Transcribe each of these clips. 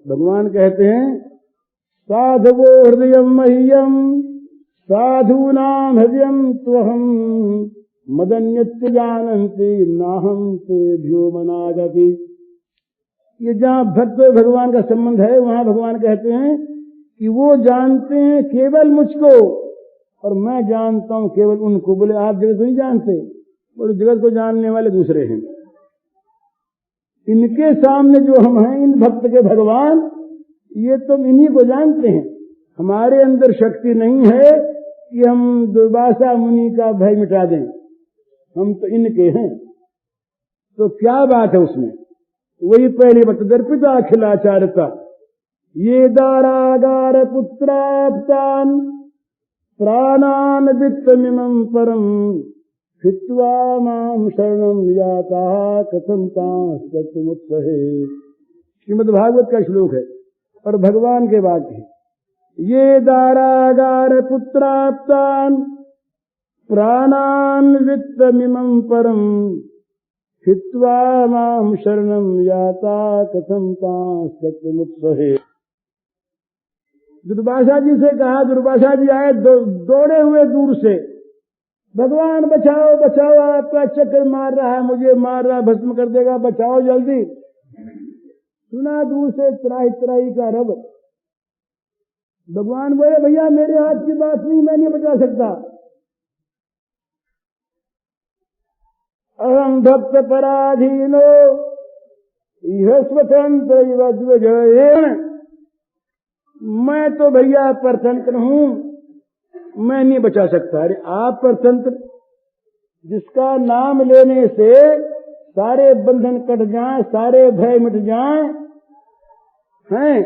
भगवान कहते हैं साधवो हृदय मह्यम साधूनाम हृदयम त्वहम मदन्यत्य जानन्ति नाहम तेभ्यो मनागति। ये जहाँ भक्त भगवान का संबंध है वहां भगवान कहते हैं कि वो जानते हैं केवल मुझको और मैं जानता हूं केवल उनको। बोले आप जगत को नहीं जानते? बोले जगत को जानने वाले दूसरे हैं। इनके सामने जो हम हैं इन भक्त के भगवान, ये तो इन्हीं को जानते हैं। हमारे अंदर शक्ति नहीं है कि हम दुर्वासा मुनि का भय मिटा दें, हम तो इनके हैं। तो क्या बात है उसमें? वही पहली बात, दर्पिता अखिलाचारता। ये दारागार पुत्राप्तान प्राणान वित्तमिमं परम हित्वा मां शरणं याता कथम तास्तमुत्सहे। श्रीमद्भागवत का श्लोक है और भगवान के वाक्य है। ये दारागार पुत्राप्तान प्राणान वित्तमिमं परम हित्वा मां शरणं याता कथम तास्तमुत्सहे। दुर्वासा जी से कहा, दुर्वासा जी आए दौड़े हुए दूर से, भगवान बचाओ बचाओ, आपका चक्कर मार रहा है, मुझे मार रहा है, भस्म कर देगा, बचाओ जल्दी। सुना दूर से त्राही त्राही का रब। भगवान बोले भैया मेरे हाथ की बात नहीं, मैं नहीं बचा सकता। अहम भक्त पराधीनो यह स्वतंत्र, मैं तो भैया परतंत्र हूं, मैं नहीं बचा सकता। अरे आप परतंत्र, जिसका नाम लेने से सारे बंधन कट जाएं, सारे भय मिट जाएं, हैं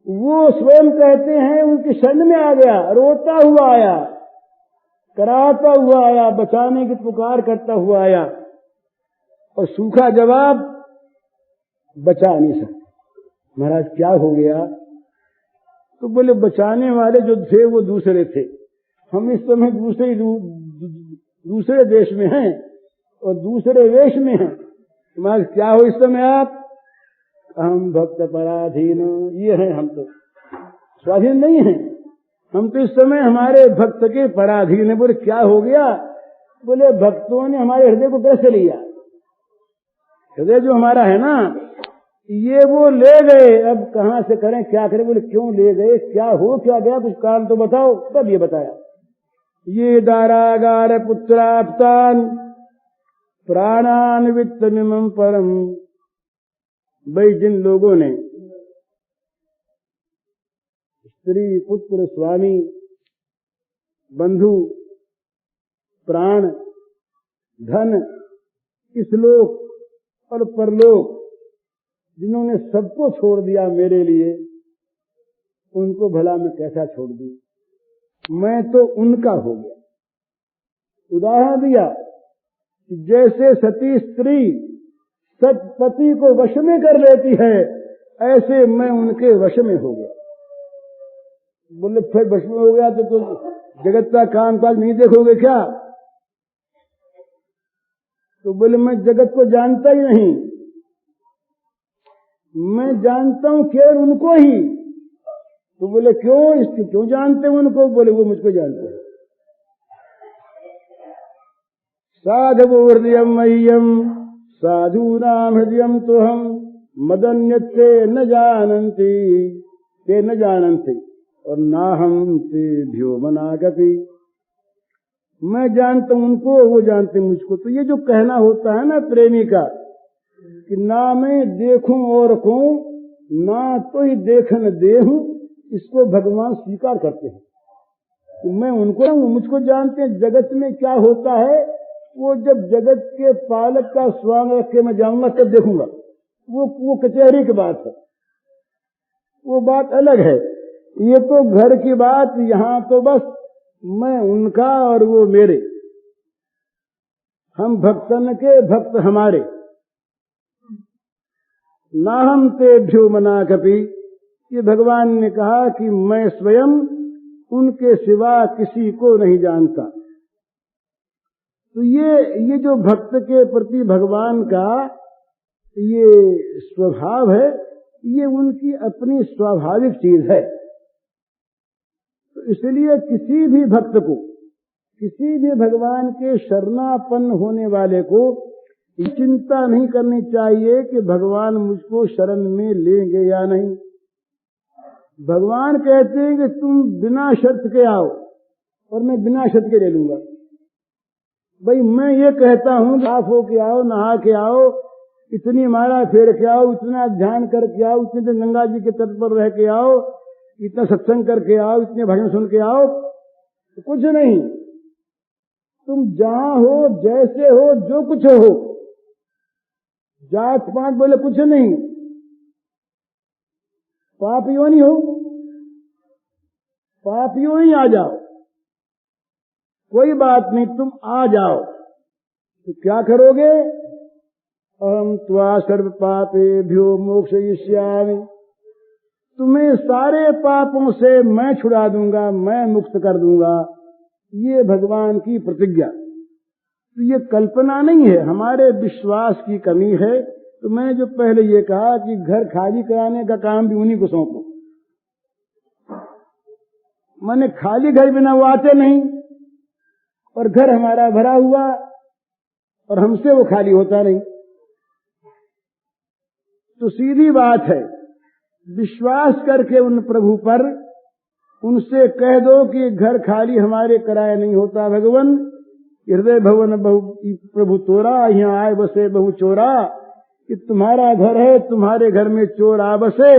वो स्वयं कहते हैं उनकी शरण में आ गया, रोता हुआ आया, कराता हुआ आया, बचाने की पुकार करता हुआ आया, और सूखा जवाब बचा नहीं सकता। महाराज क्या हो गया? तो बोले बचाने वाले जो थे वो दूसरे थे, हम इस समय दूसरे देश में हैं और दूसरे वेश में हैं। महाराज क्या हो इस समय आप? हम भक्त पराधीन, ये हैं, हम तो स्वाधीन नहीं हैं, हम तो इस समय हमारे भक्त के पराधीन है। बोले क्या हो गया? बोले भक्तों ने हमारे हृदय को कैसे लिया? हृदय जो हमारा है ना, ये वो ले गए, अब कहां से करें, क्या करें? बोले क्यों ले गए, क्या हो क्या गया, कुछ कारण तो बताओ। तब ये बताया, ये दारागार पुत्राप्तान प्राणान वित्तमिमं परम। भाई जिन लोगों ने स्त्री पुत्र स्वामी बंधु प्राण धन इस लोक और परलोक, जिन्होंने सबको छोड़ दिया मेरे लिए, उनको भला मैं कैसा छोड़ दूं? मैं तो उनका हो गया। उदाहरण दिया कि जैसे सती स्त्री सतपति को वश में कर लेती है, ऐसे मैं उनके वश में हो गया। बोले फिर वश में हो गया तो जगत का कामकाज नहीं देखोगे क्या? तो बोले मैं जगत को जानता ही नहीं, मैं जानता हूं केवल उनको ही। तो बोले क्यों, इसको क्यों जानते हैं उनको? बोले वो मुझको जानते हैं। साधवो हृदय मह्यम साधूनाम हृदयम तोहम मदन्यते न जानन्ति, ते न जानन्ति और नाहम तेभ्यो मनागति। मैं जानता हूं उनको, वो जानते मुझको। तो ये जो कहना होता है ना प्रेमी का कि ना मैं देखूं और को ना तो ही देखन देहूं, इसको भगवान स्वीकार करते हैं। तो मैं उनको हूं, मुझको जानते हैं। जगत में क्या होता है वो जब जगत के पालक का स्वांग रख के मैं जाऊंगा तब देखूंगा। वो कचहरी की बात है, वो बात अलग है। ये तो घर की बात, यहां तो बस मैं उनका और वो मेरे, हम भक्तन के भक्त हमारे। ना हम तेभ्यो मनागति, ये भगवान ने कहा कि मैं स्वयं उनके सिवा किसी को नहीं जानता। तो ये जो भक्त के प्रति भगवान का ये स्वभाव है, ये उनकी अपनी स्वाभाविक चीज है। तो इसलिए किसी भी भक्त को, किसी भी भगवान के शरणापन्न होने वाले को ये चिंता नहीं करनी चाहिए कि भगवान मुझको शरण में लेंगे या नहीं। भगवान कहते हैं कि तुम बिना शर्त के आओ और मैं बिना शर्त के ले लूंगा। भाई मैं ये कहता हूं साफ हो के आओ, नहा के आओ, इतनी माला फेर के आओ, इतना ध्यान करके आओ, इतने दिन गंगा जी के तट पर रह के आओ, इतना सत्संग करके आओ, इतने भजन सुन के आओ, तो कुछ नहीं। तुम जहां हो, जैसे हो, जो कुछ हो, जात पात बोले कुछ नहीं, पापियों नहीं हो, पापियों ही आ जाओ, कोई बात नहीं, तुम आ जाओ। तो क्या करोगे? अहम त्वा सर्व पापेभ्यो मोक्षयिष्यामि, तुम्हें सारे पापों से मैं छुड़ा दूंगा, मैं मुक्त कर दूंगा। ये भगवान की प्रतिज्ञा। तो ये कल्पना नहीं है, हमारे विश्वास की कमी है। तो मैंने जो पहले ये कहा कि घर खाली कराने का काम भी उन्हीं को सौंपो। मैंने खाली घर बिना वो आते नहीं, और घर हमारा भरा हुआ और हमसे वो खाली होता नहीं। तो सीधी बात है, विश्वास करके उन प्रभु पर, उनसे कह दो कि घर खाली हमारे कराए नहीं होता। भगवान हृदय भवन बहु प्रभु तोरा, यहाँ आए बसे बहु चोरा, कि तुम्हारा घर है, तुम्हारे घर में चोर आ बसे,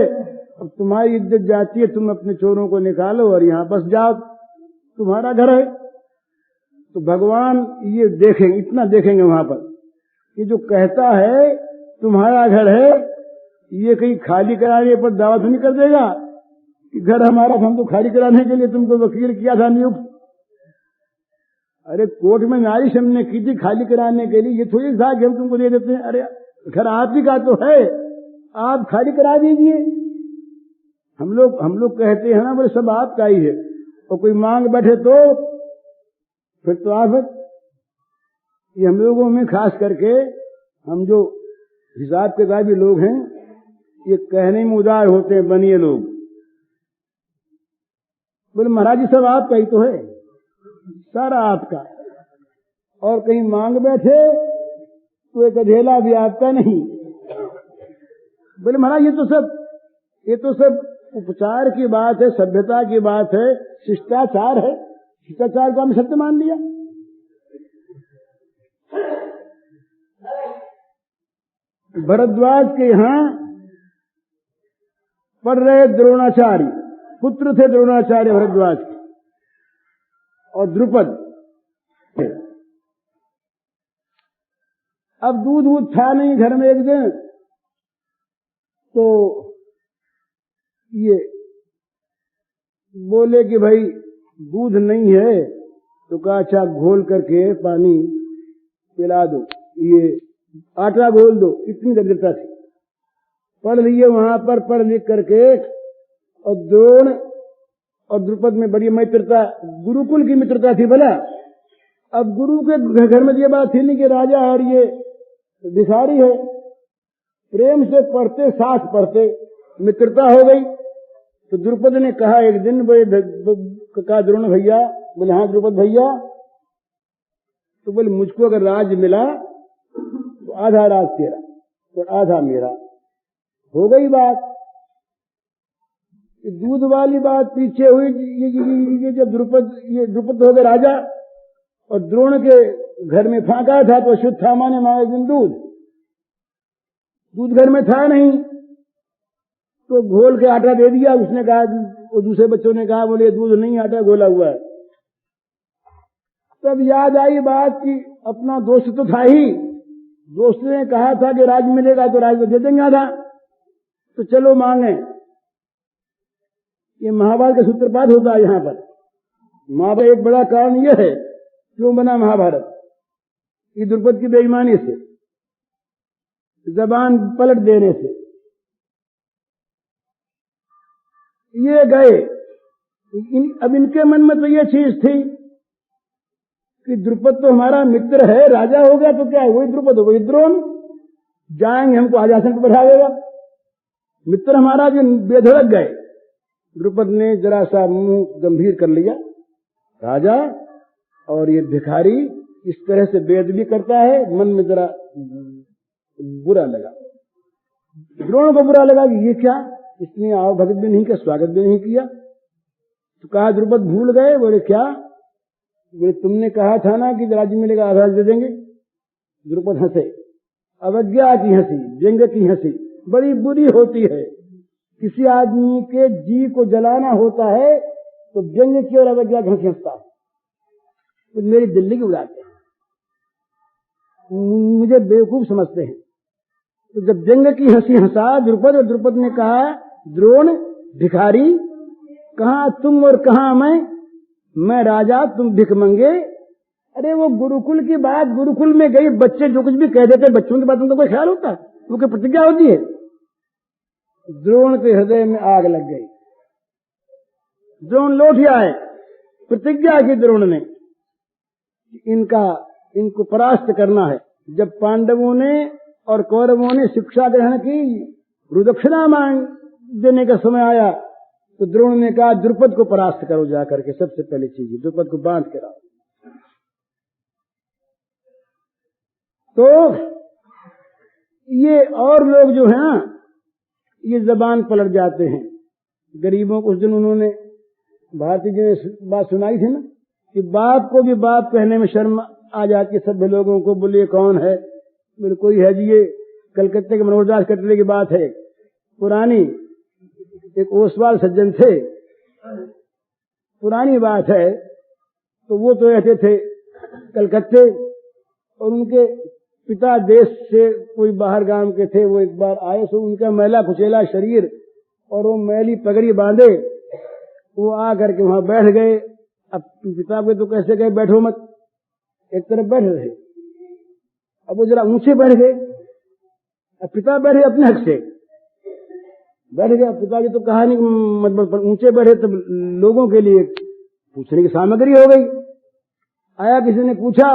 अब तुम्हारी इज्जत जाती है, तुम अपने चोरों को निकालो और यहाँ बस जाओ, तुम्हारा घर है। तो भगवान ये देखेंगे, इतना देखेंगे वहां पर, ये जो कहता है तुम्हारा घर है, ये कहीं खाली कराने पर दावा तो नहीं कर देगा कि घर हमारा, हम तो खाली कराने के लिए तुमको वकील किया था नियुक्त। अरे कोर्ट में नालिश हमने की थी खाली कराने के लिए, ये थोड़ी था कि हम तुमको दे देते हैं। अरे घर आप ही का तो है, आप खाली करा दीजिए। हम लोग कहते हैं ना, बोले सब आपका ही है, और कोई मांग बैठे तो फिर तो आफत। ये हम लोगों में खास करके, हम जो हिसाब किताबी लोग हैं, ये कहने में उदार होते हैं, बनिए लोग। बोले महाराज जी सब आपका ही तो है, सारा आपका, और कहीं मांग बैठे तो एक अधेला भी आपका नहीं। बोले महाराज ये तो सब उपचार की बात है, सभ्यता की बात है, शिष्टाचार है, शिष्टाचार को हमने सत्य मान लिया। भरद्वाज के यहां पढ़ रहे द्रोणाचार्य, पुत्र थे द्रोणाचार्य भरद्वाज के, और द्रुपद। अब दूध था नहीं घर में। एक दिन तो ये बोले कि भाई दूध नहीं है, तो कहा अच्छा घोल करके पानी पिला दो, ये आटा घोल दो। इतनी दरिद्रता थी। पढ़ लिए वहां पर, पढ़ लिख करके, और द्रोण और द्रुपद में बड़ी मित्रता, गुरुकुल की मित्रता थी भला। अब गुरु के घर में ये बात थी नहीं कि राजा और ये भिखारी है, प्रेम से पढ़ते, साथ पढ़ते, मित्रता हो गई। तो द्रुपद ने कहा एक दिन, कहा द्रोण भैया, बोले हाँ द्रुपद भैया, तो बोले मुझको अगर राज मिला तो आधा राज तेरा और आधा मेरा। हो गई बात। दूध वाली बात पीछे हुई। ये जब द्रुपद हो गए राजा, और द्रोण के घर में फांका था, तो शुद्ध था माने मारे दिन दूध घर में था नहीं, तो घोल के आटा दे दिया। उसने कहा, वो दूसरे बच्चों ने कहा, बोले दूध नहीं, आटा घोला हुआ है। तब याद आई बात कि अपना दोस्त तो था ही, दोस्त ने कहा था कि राज मिलेगा तो राज को दे देंगे आधा, तो चलो मांगे। ये महाभारत का सूत्रपात होता है यहां पर। महाभारत एक बड़ा कारण यह है क्यों बना महाभारत, ये द्रुपद की बेईमानी से, जबान पलट देने से। ये गए, अब इनके मन में तो ये चीज थी कि द्रुपद तो हमारा मित्र है, राजा हो गया तो क्या है, वही द्रुपद हो, वही द्रोण, जाएंगे हमको आजासन पर बैठा देगा। मित्र हमारा जो बेधड़क गए। द्रुपद ने जरा सा मुंह गंभीर कर लिया, राजा और ये भिखारी इस तरह से वेद भी करता है, मन में जरा बुरा लगा। द्रोण को बुरा लगा कि ये क्या, इसने आओ भगत भी नहीं किया, स्वागत भी नहीं किया। तो कहा द्रुपद भूल गए? बोले क्या? बोले तुमने कहा था ना कि राज्य मिलेगा आधा दे देंगे। द्रुपद हंसे। अवज्ञा की हंसी, व्यंग की हंसी बड़ी बुरी होती है। किसी आदमी के जी को जलाना होता है तो व्यंग की और अवज्ञा की हंसी हंसता है। तो मेरी दिल्ली की उड़ाते हैं, मुझे बेवकूफ समझते हैं। तो जब व्यंग की हंसी हंसा द्रुपद, और द्रुपद ने कहा द्रोण भिखारी, कहां तुम और कहां मैं राजा तुम भिखमंगे। अरे वो गुरुकुल की बात, गुरुकुल में गई बच्चे जो कुछ भी कह देते, बच्चों की बात उनका कोई ख्याल होता है? वो क्या प्रतिज्ञा होती है? द्रोण के हृदय में आग लग गई। द्रोण लौट आए। प्रतिज्ञा की द्रोण ने, इनको परास्त करना है। जब पांडवों ने और कौरवों ने शिक्षा ग्रहण की, गुरुदक्षिणा मांग देने का समय आया, तो द्रोण ने कहा द्रुपद को परास्त करो जाकर के। सबसे पहली चीज द्रुपद को बांध के लाओ। तो ये और लोग जो है ना, ये जबान पलट जाते हैं। गरीबों को उस दिन उन्होंने भारती जी ने बात सुनाई थी ना कि बाप को भी बाप कहने में शर्म आ जाती है सभ्य लोगों को। बोलिए कौन है? मेरे कोई है जी, ये कलकत्ते के मनोहरदास कटले की बात है पुरानी। एक ओसवाल सज्जन थे, पुरानी बात है। तो वो तो रहते थे कलकत्ते, और उनके पिता देश से कोई बाहर गांव के थे। वो एक बार आए, सो उनका मैला कुचेला शरीर और वो मैली पगड़ी बांधे, वो आ करके वहां बैठ गए। अब पिता को तो कैसे गए, बैठो मत, एक तरफ बैठ रहे। अब वो जरा ऊंचे बैठ गए। अब पिता बैठे अपने हक से बैठ गया। पिताजी तो कहा नहीं मतलब, पर ऊंचे बैठे तब लोगों के लिए पूछने की सामग्री हो गई। आया, किसी ने पूछा,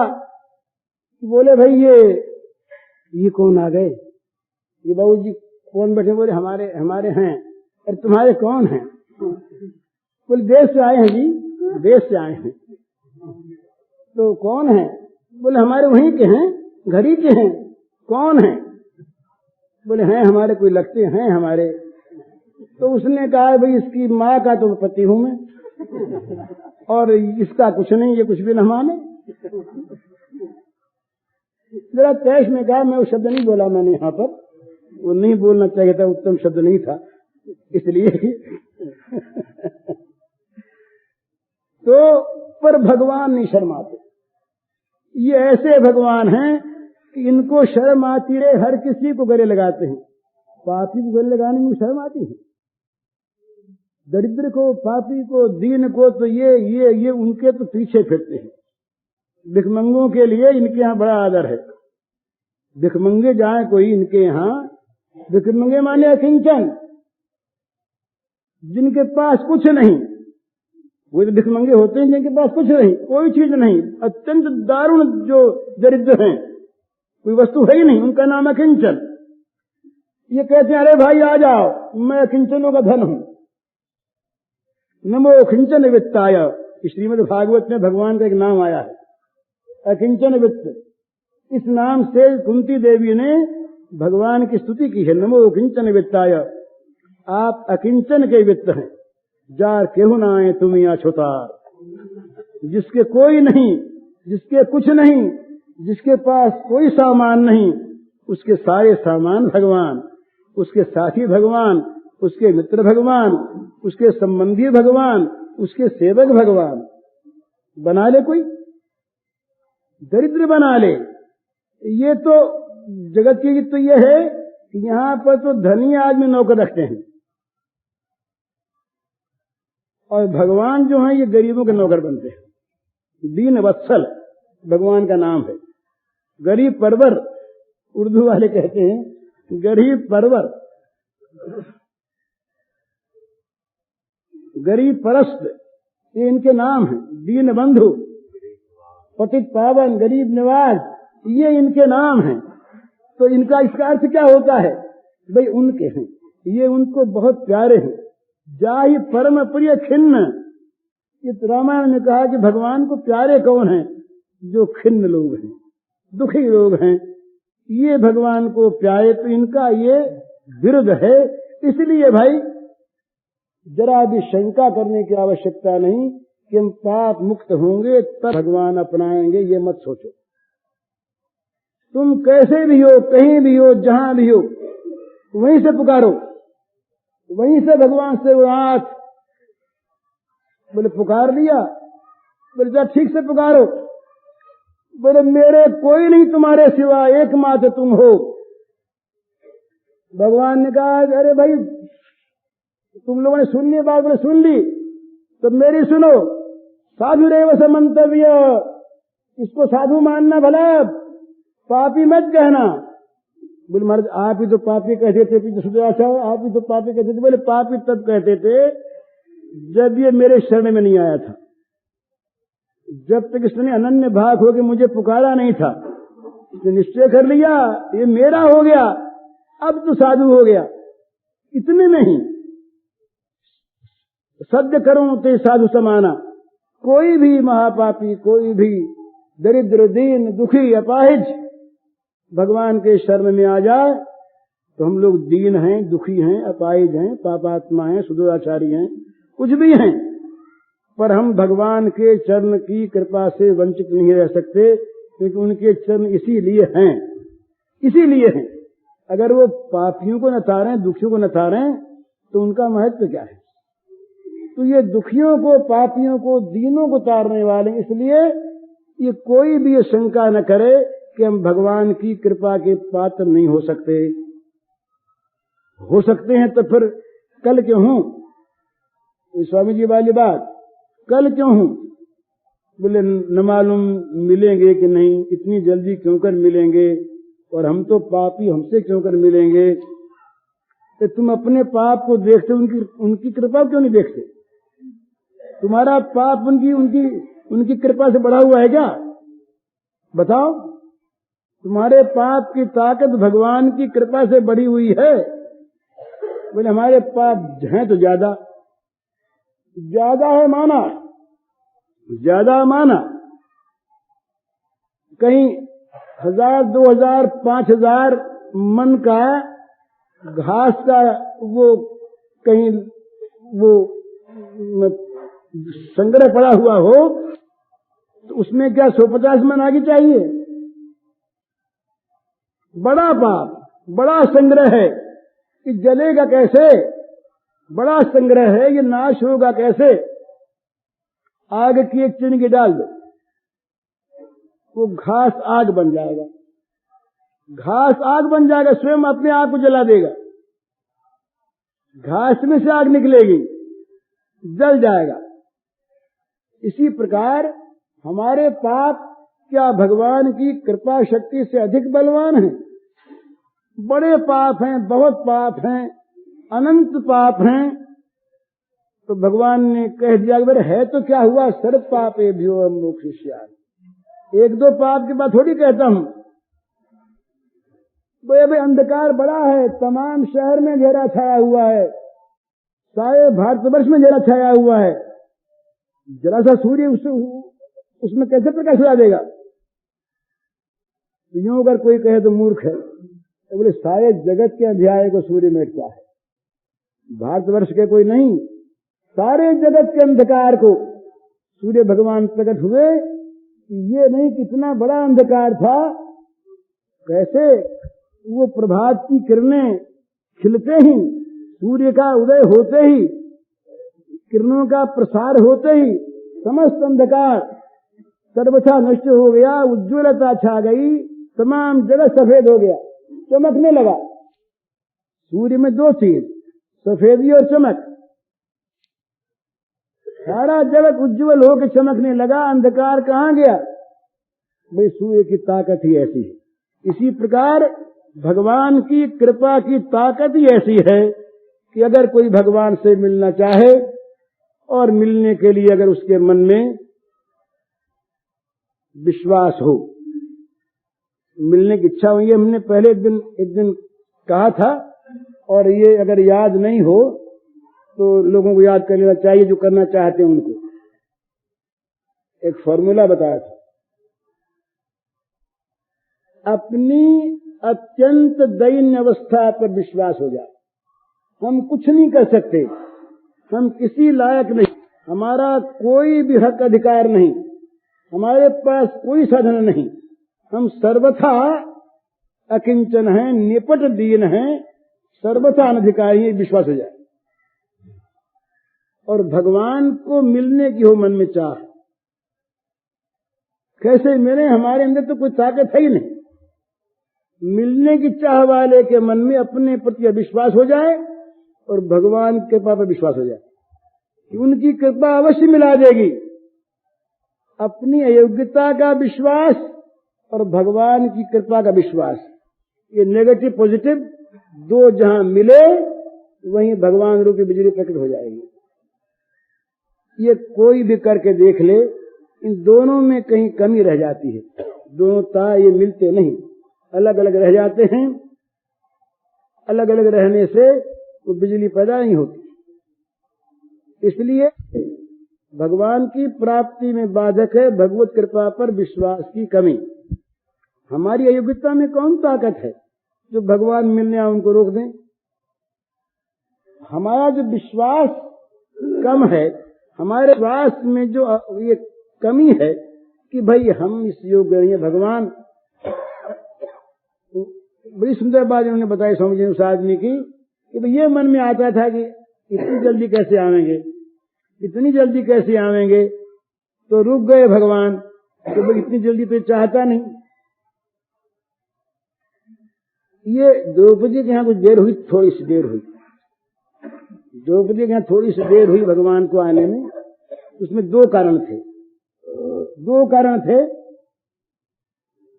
बोले भाई ये कौन आ गए? ये बाबूजी कौन बैठे? बोले हमारे हैं। अरे तुम्हारे कौन हैं? बोले देश से आए हैं जी, देश से आए हैं। तो कौन है? बोले हमारे वहीं के हैं, घर ही के हैं। कौन है? बोले हैं हमारे, कोई लगते हैं हमारे। तो उसने कहा भाई इसकी माँ का तो पति हूं मैं, और इसका कुछ नहीं, ये कुछ भी न माने। जरा तैश में कहा, मैं वो शब्द नहीं बोला मैंने यहाँ पर, वो नहीं बोलना चाहिए था, उत्तम शब्द नहीं था इसलिए। तो पर भगवान नहीं शर्माते। ये ऐसे भगवान हैं कि इनको शर्म आती है, हर किसी को गले लगाते हैं। पापी को गले लगाने में शर्म आती है, दरिद्र को, पापी को, दीन को, तो ये उनके तो पीछे फिरते हैं। भिखमंगों के लिए इनके यहाँ बड़ा आदर है। भिखमंगे जाए कोई इनके यहाँ, भिखमंगे माने अकिंचन, जिनके पास कुछ नहीं। वो तो भिखमंगे होते हैं जिनके पास कुछ नहीं, कोई चीज नहीं, अत्यंत दारुण जो दरिद्र हैं, कोई वस्तु है ही नहीं, उनका नाम अकिंचन। ये कहते हैं अरे भाई आ जाओ, मैं अकिंचनों का धन हूं। नमो अकिंचन वित्ताय, श्रीमद् भागवत में भगवान का एक नाम आया है, अकिंचन वित्त। इस नाम से कुंती देवी ने भगवान की स्तुति की है। नमो अकिंचन वित्ताय, आप अकिंचन के वित्त हैं। जार केहू ना आए तुम या छुतार, जिसके कोई नहीं, जिसके कुछ नहीं, जिसके पास कोई सामान नहीं, उसके सारे सामान भगवान, उसके साथी भगवान, उसके मित्र भगवान, उसके संबंधी भगवान, उसके सेवक भगवान। बना ले कोई, दरिद्र बना ले। ये तो जगत की तो ये है कि यहां पर तो धनी आदमी नौकर रखते हैं, और भगवान जो है ये गरीबों के नौकर बनते हैं। दीन वत्सल भगवान का नाम है। गरीब परवर, उर्दू वाले कहते हैं गरीब परवर, गरीब परस्त, ये इनके नाम है। दीन बंधु, पतित पावन, गरीब निवाज, ये इनके नाम हैं। तो इनका इसका अर्थ क्या होता है? भाई उनके हैं, ये उनको बहुत प्यारे हैं। जाहि परम प्रिय खिन्न, ये रामायण में कहा कि भगवान को प्यारे कौन हैं? जो खिन्न लोग हैं, दुखी लोग हैं, ये भगवान को प्यारे। तो इनका ये विरुद्ध है। इसलिए भाई जरा भी शंका करने की आवश्यकता नहीं कि हम पाप मुक्त होंगे तब भगवान अपनाएंगे, ये मत सोचो। तुम कैसे भी हो, कहीं भी हो, जहां भी हो, वहीं से पुकारो, वहीं से भगवान से नाथ। बोले पुकार लिया, बोले जा ठीक से पुकारो। बोले मेरे कोई नहीं तुम्हारे सिवा, एकमात्र तुम हो। भगवान ने कहा अरे भाई तुम लोगों ने सुन ली बात? बोले सुन ली, तो मेरी सुनो। साधु रेव समंतव्य, इसको साधु मानना भला, पापी मत कहना। बोले महाराज आप ही तो पापी कहते थे, आप ही तो पापी कहते थे। बोले पापी तब कहते थे जब ये मेरे शरण में नहीं आया था, जब तक इसने अनन्य भाग होकर मुझे पुकारा नहीं था। इसने निश्चय कर लिया ये मेरा हो गया, अब तो साधु हो गया। इतने नहीं, सद्य करो ते साधु समाना। कोई भी महापापी, कोई भी दरिद्र, दीन, दुखी, अपाहिज भगवान के शरण में आ जाए तो हम लोग दीन हैं, दुखी हैं, अपाहिज हैं, पापात्मा हैं, सुदुराचारी हैं, कुछ भी हैं, पर हम भगवान के चरण की कृपा से वंचित नहीं रह सकते, क्योंकि उनके चरण इसीलिए हैं, इसीलिए हैं। अगर वो पापियों को न तारें, दुखियों को न तारें, तो उनका महत्व क्या है? तो ये दुखियों को, पापियों को, दीनों को तारने वाले, इसलिए ये कोई भी ये शंका न करे कि हम भगवान की कृपा के पात्र नहीं हो सकते। हो सकते हैं तो फिर कल क्यों हूं? ये स्वामी जी वाली बात, कल क्यों हूं? बोले न मालूम मिलेंगे कि नहीं, इतनी जल्दी क्यों कर मिलेंगे, और हम तो पापी, हमसे क्यों कर मिलेंगे? तो तुम अपने पाप को देखते, उनकी कृपा क्यों नहीं देखते? तुम्हारा पाप उनकी कृपा से बढ़ा हुआ है क्या? बताओ। तुम्हारे पाप की ताकत भगवान की कृपा से बढ़ी हुई है। बोले हमारे पाप हैं तो ज्यादा है, माना ज्यादा माना। कहीं 1000, 2000, 5000 मन का घास का वो कहीं वो संग्रह पड़ा हुआ हो, तो उसमें क्या 150 मन आगे चाहिए? बड़ा पाप, बड़ा संग्रह है, कि जलेगा कैसे? बड़ा संग्रह है, ये नाश होगा कैसे? आग की एक चिंगी डाल दो, वो घास आग बन जाएगा, घास आग बन जाएगा, स्वयं अपने आप को जला देगा। घास में से आग निकलेगी, जल जाएगा। इसी प्रकार हमारे पाप क्या भगवान की कृपा शक्ति से अधिक बलवान हैं? बड़े पाप हैं, बहुत पाप हैं, अनंत पाप हैं। तो भगवान ने कह दिया कि है तो क्या हुआ, सर्व पापे भ्यो मोक्षयिष्यामि। 1-2 पाप की बात थोड़ी कहता हूं। भाई अंधकार बड़ा है, तमाम शहर में घेरा छाया हुआ है, सारे भारतवर्ष में घेरा छाया हुआ है। जरा सा सूर्य उसमें कैसे प्रकाश ला देगा? यूं अगर कोई कहे तो मूर्ख है। तो बोले सारे जगत के अंधियारे को सूर्य मिटता है, भारतवर्ष के कोई नहीं, सारे जगत के अंधकार को सूर्य भगवान प्रकट हुए। ये नहीं कितना बड़ा अंधकार था, कैसे वो प्रभात की किरणें खिलते ही, सूर्य का उदय होते ही, किरणों का प्रसार होते ही समस्त अंधकार सर्वथा नष्ट हो गया, उज्ज्वलता छा गई, तमाम जगत सफेद हो गया, चमकने लगा। सूर्य में 2 चीज, सफेदी और चमक। सारा जगत उज्ज्वल होकर चमकने लगा, अंधकार कहां गया? भाई सूर्य की ताकत ही ऐसी है। इसी प्रकार भगवान की कृपा की ताकत ही ऐसी है कि अगर कोई भगवान से मिलना चाहे और मिलने के लिए अगर उसके मन में विश्वास हो, मिलने की इच्छा हुई है। हमने पहले एक दिन कहा था और ये अगर याद नहीं हो तो लोगों को याद कर लेना चाहिए जो करना चाहते हैं उनको। एक फॉर्मूला बताया था, अपनी अत्यंत दैन्य अवस्था पर विश्वास हो जाए। हम कुछ नहीं कर सकते, हम किसी लायक नहीं, हमारा कोई भी हक अधिकार नहीं, हमारे पास कोई साधन नहीं, हम सर्वथा अकिंचन हैं, निपट दीन हैं, सर्वथा अनधिकारी है, विश्वास हो जाए। और भगवान को मिलने की हो मन में चाह, कैसे मिले? हमारे अंदर तो कोई ताकत है ही नहीं। मिलने की चाह वाले के मन में अपने प्रति अविश्वास हो जाए और भगवान के कृपा पर विश्वास हो जाए कि उनकी कृपा अवश्य मिला देगी। अपनी अयोग्यता का विश्वास और भगवान की कृपा का विश्वास, ये नेगेटिव पॉजिटिव दो जहां मिले वहीं भगवान रूपी बिजली प्रकट हो जाएगी। ये कोई भी करके देख ले, इन दोनों में कहीं कमी रह जाती है। दोनों तार ये मिलते नहीं, अलग अलग रह जाते हैं। अलग अलग रहने से वो बिजली पैदा नहीं होती। इसलिए भगवान की प्राप्ति में बाधक है भगवत कृपा पर विश्वास की कमी। हमारी अयोग्यता में कौन ताकत है जो भगवान मिलने आए उनको रोक दें? हमारा जो विश्वास कम है, हमारे विश्वास में जो ये कमी है कि भाई हम इस योग्य नहीं है। भगवान, बड़ी सुंदर बात उन्होंने बताई स्वामी जी उस आदमी की कि भाई ये मन में आता था कि इतनी जल्दी कैसे आवेंगे, इतनी जल्दी कैसे आवेंगे, तो रुक गए भगवान। तो भाई इतनी जल्दी तो चाहता नहीं। ये द्रौपदी के यहाँ कुछ देर हुई, थोड़ी सी देर हुई। द्रौपदी के यहाँ थोड़ी सी देर हुई भगवान को आने में। उसमें दो कारण थे।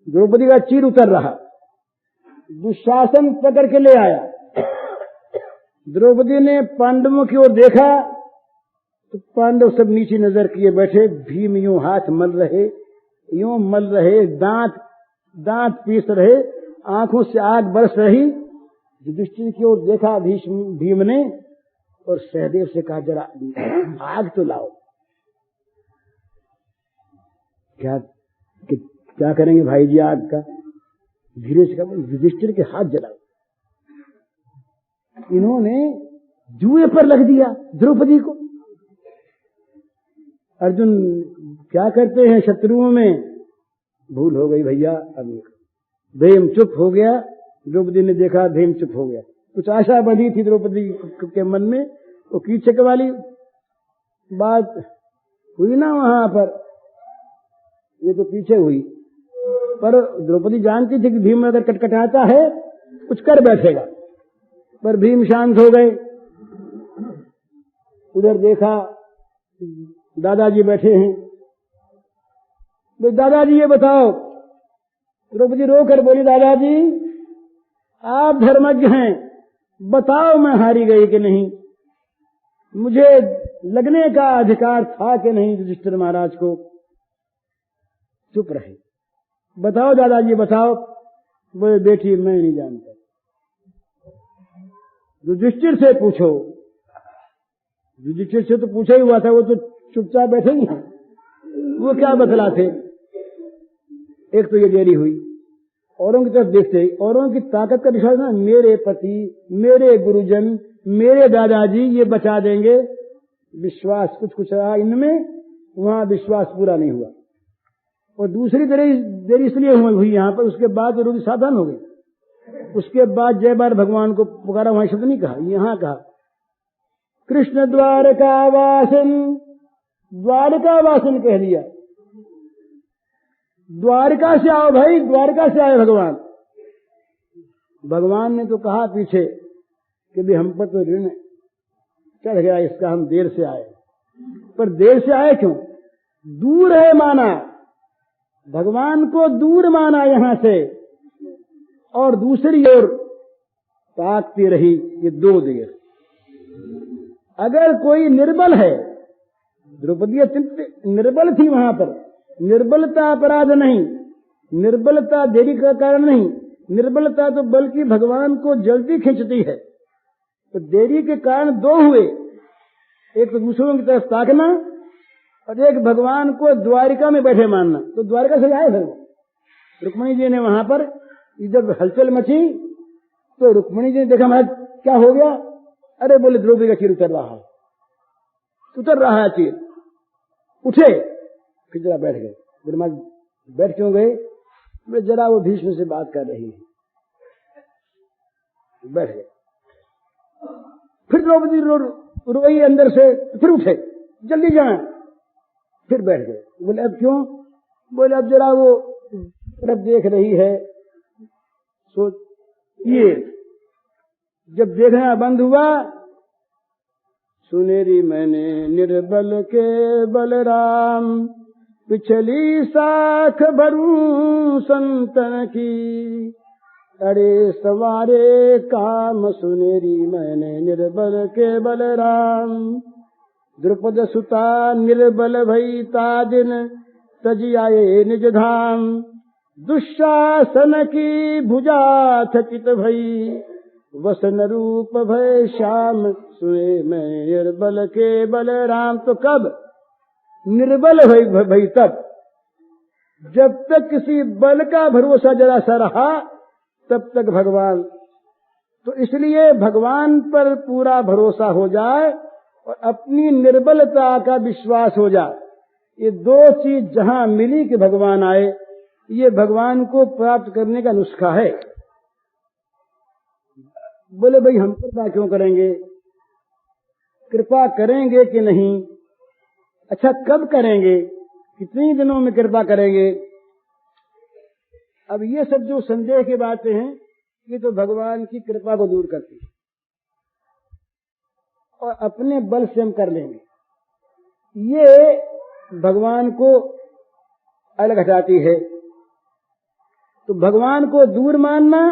द्रौपदी का चीर उतर रहा, दुशासन पकड़ के ले आया। द्रौपदी ने पांडवों की ओर देखा तो पांडव सब नीचे नजर किए बैठे। भीम यूं हाथ मल रहे, दांत पीस रहे, आंखों से आग बरस रही। युधिष्ठिर की ओर देखा भीम ने और सहदेव से कहा, जरा आग तो लाओ। क्या करेंगे भाई जी आग का? धीरे से कहा, युधिष्ठिर के हाथ जलाओ। इन्होंने जुए पर लग दिया द्रौपदी को। अर्जुन क्या करते हैं शत्रुओं में? भूल हो गई भैया। अब भीम चुप हो गया। द्रौपदी ने देखा भीम चुप हो गया। कुछ आशा बंधी थी द्रौपदी के मन में, वो कीचक वाली बात हुई ना वहां पर, ये तो पीछे हुई। पर द्रौपदी जानती थी कि भीम अगर कटकटाता है कुछ कर बैठेगा। पर भीम शांत हो गए। उधर देखा दादाजी बैठे हैं। तो दादाजी ये बताओ, द्रौपदी रोकर बोली, दादाजी आप धर्मज्ञ हैं, बताओ मैं हारी गई कि नहीं? मुझे लगने का अधिकार था कि नहीं युधिष्ठिर महाराज को? चुप रहे। बताओ दादाजी बताओ। बोले बेटी मैं नहीं जानता, युधिष्ठिर से पूछो। युधिष्ठिर से तो पूछा ही हुआ था, वो तो चुपचाप बैठे ही हैं, वो क्या बतलाते। एक तो ये देरी हुई। औरों की तरफ देखते, औरों की ताकत का विश्वास ना, मेरे पति, मेरे गुरुजन, मेरे दादाजी ये बचा देंगे। विश्वास कुछ रहा इनमें, वहां विश्वास पूरा नहीं हुआ। और दूसरी देरी इसलिए हुई यहाँ पर, उसके बाद जरूरी सावधान हो गई। उसके बाद जय बार भगवान को पुकारा, वहां शब्द नहीं कहा, यहां कहा कृष्ण द्वारकावासन कह दिया। द्वारका से आओ भाई, द्वारका से आए भगवान। भगवान ने तो कहा पीछे कि भी हम पर तो ऋण चढ़ गया इसका, हम देर से आए। पर देर से आए क्यों? दूर है माना, भगवान को दूर माना यहां से, और दूसरी ओर ताकती रही ये दो देर। अगर कोई निर्बल है, द्रौपदी अत्यंत निर्बल थी वहां पर। निर्बलता अपराध नहीं, निर्बलता देरी का कारण नहीं, निर्बलता तो बल्कि भगवान को जल्दी खींचती है। तो देरी के कारण दो हुए, एक तो दूसरों की तरफ ताकना और एक भगवान को द्वारिका में बैठे मानना। तो द्वारिका से आए फिर वो रुक्मिणी जी ने वहां पर जब हलचल मची तो रुक्मिणी जी ने देखा महाराज क्या हो गया? अरे बोले द्रौपदी का चीर उतर रहा है चीर। उठे, फिर जरा बैठ गए। फिर महाराज बैठ क्यों गए? बोले जरा वो भीष्म से बात कर रही है। बैठ गए। फिर द्रौपदी रोई अंदर से, फिर उठे जल्दी जाए, फिर बैठ गए। बोले अब क्यों? बोले अब जरा वो तरफ देख रही है। सोच ये जब देखना बंद हुआ, सुनेरी मैंने निर्बल के बलराम, पिछली साख भरूं संतन की, अरे सवारे काम सुनेरी मैंने निर्बल के बलराम, द्रुपद सुता निर्बल भई तादिन तजी आए निज धाम, दुशासन की भुजा थकित भई, वसन रूप भय श्याम सुने मैं निर्बल के बलराम। तो कब निर्बल भई? तब जब तक किसी बल का भरोसा जरा सा रहा तब तक भगवान। तो इसलिए भगवान पर पूरा भरोसा हो जाए और अपनी निर्बलता का विश्वास हो जाए। ये दो चीज जहां मिली कि भगवान आए, ये भगवान को प्राप्त करने का नुस्खा है। बोले भाई हम कृपा क्यों करेंगे? कृपा करेंगे कि नहीं? अच्छा कब करेंगे? कितने दिनों में कृपा करेंगे? अब ये सब जो संदेह की बातें हैं ये तो भगवान की कृपा को दूर करती है और अपने बल से हम कर लेंगे, ये भगवान को अलग हटाती है। तो भगवान को दूर मानना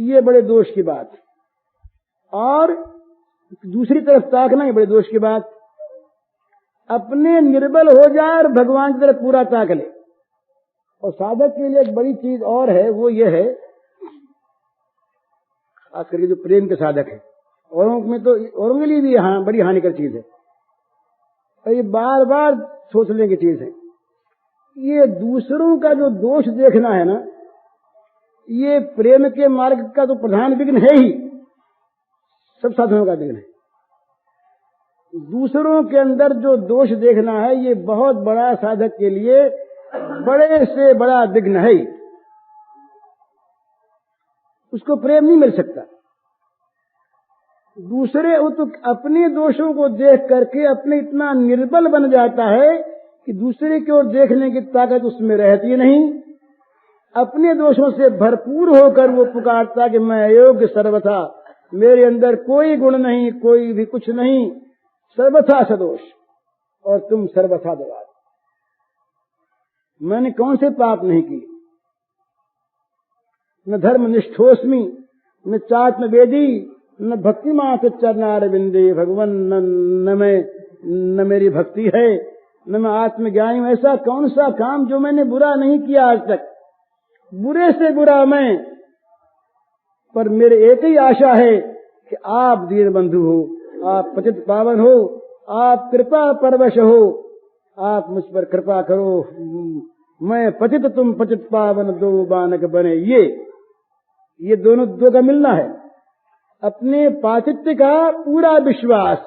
ये बड़े दोष की बात, और दूसरी तरफ ताकना ये बड़े दोष की बात। अपने निर्बल हो जाए और भगवान की तरफ पूरा ताक ले। और साधक के लिए एक बड़ी चीज और है, वो ये है, खास करके जो प्रेम के साधक है, औरों में तो औरों के लिए भी बड़ी हानिकर चीज है और ये बार बार सोचने की चीज है। ये दूसरों का जो दोष देखना है ना, ये प्रेम के मार्ग का तो प्रधान विघ्न है ही, सब साधनों का विघ्न है। दूसरों के अंदर जो दोष देखना है ये बहुत बड़ा साधक के लिए बड़े से बड़ा विघ्न है। उसको प्रेम नहीं मिल सकता। दूसरे तो अपने दोषों को देख करके अपने इतना निर्बल बन जाता है कि दूसरे की ओर देखने की ताकत उसमें रहती नहीं। अपने दोषों से भरपूर होकर वो पुकारता कि मैं अयोग्य सर्वथा, मेरे अंदर कोई गुण नहीं, कोई भी कुछ नहीं, सर्वथा सदोष और तुम सर्वथा दयालु। मैंने कौन से पाप नहीं किए, न धर्म निष्ठोस्मि, न चात्म वेदी, न भक्ति मात्र चरणार बिंदे भगवान, न मेरी भक्ति है, न मैं आत्मज्ञानी हूं। ऐसा कौन सा काम जो मैंने बुरा नहीं किया आज तक, बुरे से बुरा मैं, पर मेरे एक ही आशा है कि आप दीन बंधु हो, आप पतित पावन हो, आप कृपा परवश हो, आप मुझ पर कृपा करो, मैं पतित तुम पतित पावन दो बानक बने। ये दोनों दो का मिलना है। अपने पातित्य का पूरा विश्वास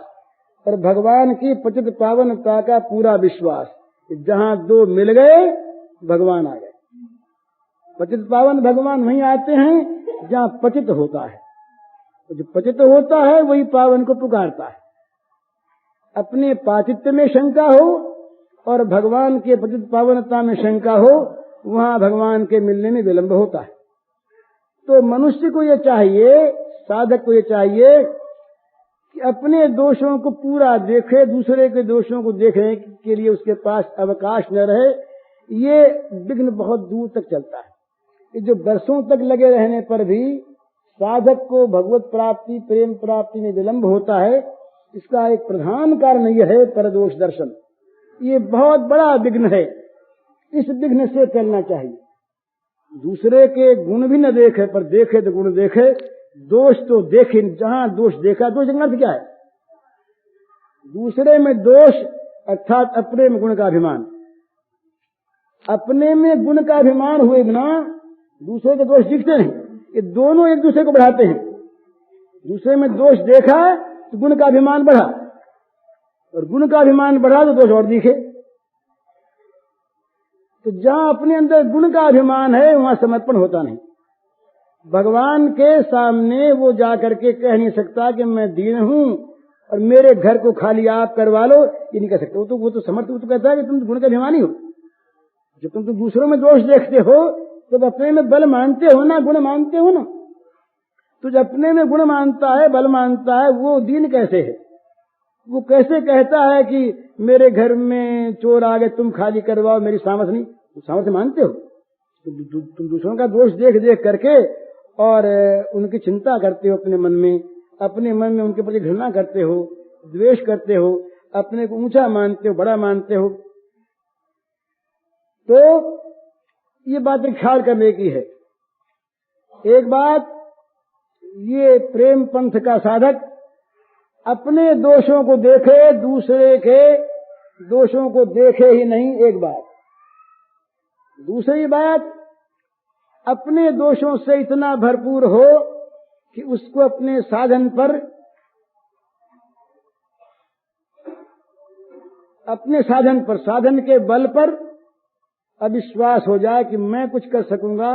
और भगवान की पतित पावनता का पूरा विश्वास, जहां दो मिल गए भगवान आ गए। पतित पावन भगवान वहीं आते हैं जहां पतित होता है, जो पतित होता है वही पावन को पुकारता है। अपने पातित्य में शंका हो और भगवान के पतित पावनता में शंका हो, वहां भगवान के मिलने में विलंब होता है। तो मनुष्य को ये चाहिए, साधक को ये चाहिए कि अपने दोषों को पूरा देखे, दूसरे के दोषों को देखने के लिए उसके पास अवकाश न रहे। ये विघ्न बहुत दूर तक चलता है। ये जो वर्षों तक लगे रहने पर भी साधक को भगवत प्राप्ति, प्रेम प्राप्ति में विलंब होता है, इसका एक प्रधान कारण यह है परदोष दर्शन। ये बहुत बड़ा विघ्न है, इस विघ्न से चलना चाहिए। दूसरे के गुण भी न देखे, पर देखे तो गुण देखे, दोष तो देखे, जहां दोष देखा, दोष देखना तो क्या है? दूसरे में दोष अर्थात अपने में गुण का अभिमान। अपने में गुण का अभिमान हुए बिना दूसरे के दोष दिखते नहीं। ये दोनों एक दूसरे को बढ़ाते हैं। दूसरे में दोष देखा तो गुण का अभिमान बढ़ा, और गुण का अभिमान बढ़ा तो दोष और दिखे। तो जहां अपने अंदर गुण का अभिमान है वहां समर्पण होता नहीं। भगवान के सामने वो जाकर के कह नहीं सकता कि मैं दीन हूं और मेरे घर को खाली आप करवा लो, ये नहीं कह सकते। वो तो समर्थ, वो तो कहता है कि तुम गुण का अभिमानी हो। जब तुम तो दूसरों में दोष देखते हो तो अपने में बल मानते हो ना, गुण मानते हो ना। तो जब अपने में गुण मानता है, बल मानता है, वो दीन कैसे है? वो कैसे कहता है कि मेरे घर में चोर आ गए, तुम खाली करवाओ, मेरी सामर्थ्य नहीं? सामर्थ्य मानते हो। तुम दूसरों का दोष देख देख करके और उनकी चिंता करते हो अपने मन में, अपने मन में उनके प्रति घृणा करते हो, द्वेष करते हो, अपने को ऊंचा मानते हो, बड़ा मानते हो। तो ये बात ख्याल करने की है। एक बात, ये प्रेम पंथ का साधक अपने दोषों को देखे, दूसरे के दोषों को देखे ही नहीं, एक बात। दूसरी बात, अपने दोषों से इतना भरपूर हो कि उसको अपने साधन पर, अपने साधन पर, साधन के बल पर अविश्वास हो जाए कि मैं कुछ कर सकूंगा,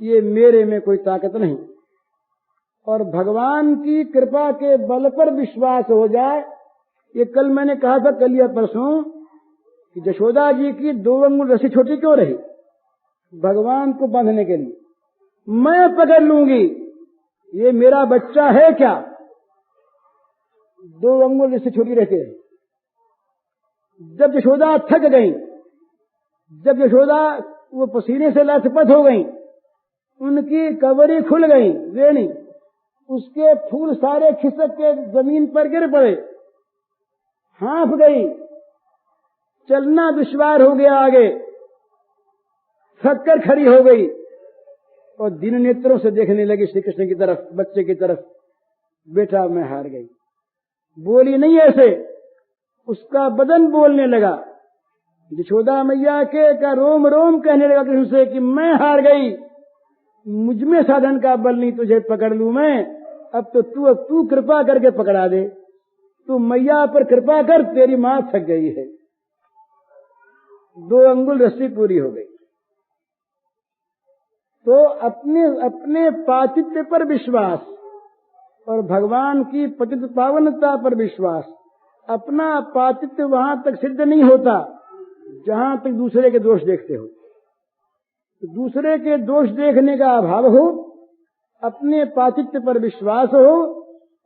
ये मेरे में कोई ताकत नहीं। और भगवान की कृपा के बल पर विश्वास हो जाए। ये कल मैंने कहा था, कल या परसों, कि यशोदा जी की 2 अंगुल रस्सी छोटी क्यों रही? भगवान को बांधने के लिए। मैं पकड़ लूंगी, ये मेरा बच्चा है क्या? 2 अंगुल रस्सी छोटी रहती है। जब यशोदा थक गई, जब यशोदा वो पसीने से लथपथ हो गई, उनकी कवरी खुल गई, वेणी, उसके फूल सारे खिसक के जमीन पर गिर पड़े, हाँफ गई, चलना दुश्वार हो गया, आगे थक कर खड़ी हो गई और दिन नेत्रों से देखने लगी श्री कृष्ण की तरफ, बच्चे की तरफ। बेटा मैं हार गई। बोली नहीं ऐसे, उसका बदन बोलने लगा। यशोदा मैया के का रोम रोम कहने लगा कृष्ण से कि मैं हार गई, मुझमें साधन का बल नहीं, तुझे पकड़ लूं मैं। अब तो तू कृपा करके पकड़ा दे, तू मैया पर कृपा कर, तेरी मां थक गई है। 2 अंगुल रस्सी पूरी हो गई। तो अपने पातित्य पर विश्वास और भगवान की पतित पावनता पर विश्वास। अपना पातित्य वहां तक सिद्ध नहीं होता जहां तक दूसरे के दोष देखते हो। तो दूसरे के दोष देखने का अभाव हो, अपने पातित्य पर विश्वास हो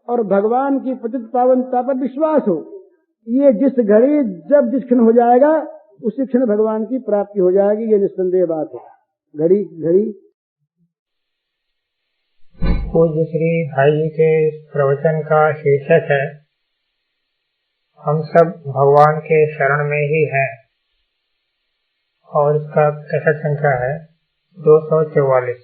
और भगवान की पतित पावनता पर विश्वास हो। ये जिस घड़ी जब जिस क्षण हो जाएगा, उसी क्षण भगवान की प्राप्ति हो जाएगी, ये निस्संदेह बात है। घड़ी घड़ी पूज्य श्री भाई जी के प्रवचन का शीर्षक है, हम सब भगवान के शरण में ही हैं, और इसका कैसेट संख्या है 244।